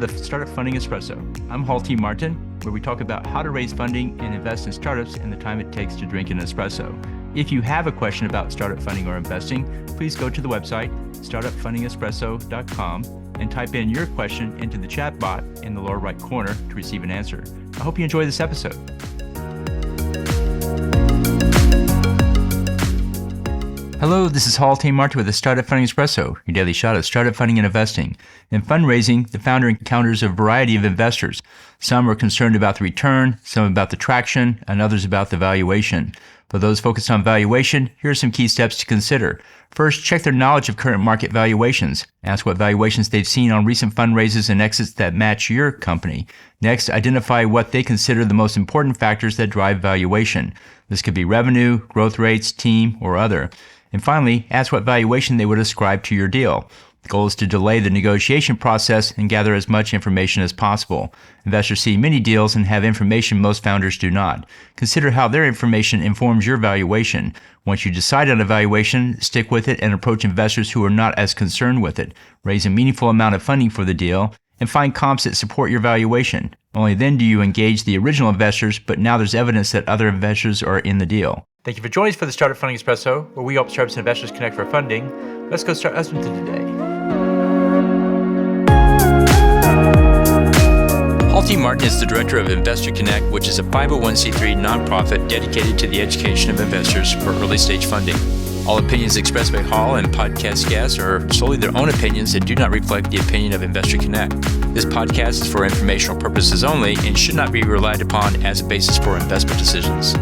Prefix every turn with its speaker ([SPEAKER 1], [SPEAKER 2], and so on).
[SPEAKER 1] to the Startup Funding Espresso. I'm Hall T. Martin, where we talk about how to raise funding and invest in startups and the time it takes to drink an espresso. If you have a question about startup funding or investing, please go to the website, startupfundingespresso.com, and type in your question into the chat bot in the lower right corner to receive an answer. I hope you enjoy this episode. Hello, this is Hall T. Martin with the Startup Funding Espresso, your daily shot of startup funding and investing. In fundraising, the founder encounters a variety of investors. Some are concerned about the return, some about the traction, and others about the valuation. For those focused on valuation, here are some key steps to consider. First, check their knowledge of current market valuations. Ask what valuations they've seen on recent fundraisers and exits that match your company. Next, identify what they consider the most important factors that drive valuation. This could be revenue, growth rates, team, or other. And finally, ask what valuation they would ascribe to your deal. The goal is to delay the negotiation process and gather as much information as possible. Investors see many deals and have information most founders do not. Consider how their information informs your valuation. Once you decide on a valuation, stick with it and approach investors who are not as concerned with it. Raise a meaningful amount of funding for the deal and find comps that support your valuation. Only then do you engage the original investors, but now there's evidence that other investors are in the deal. Thank you for joining us for the Startup Funding Espresso, where we help startups and investors connect for funding. Let's go start listening to today. Hall T. Martin is the director of Investor Connect, which is a 501c3 nonprofit dedicated to the education of investors for early stage funding. All opinions expressed by Hall and podcast guests are solely their own opinions and do not reflect the opinion of Investor Connect. This podcast is for informational purposes only and should not be relied upon as a basis for investment decisions.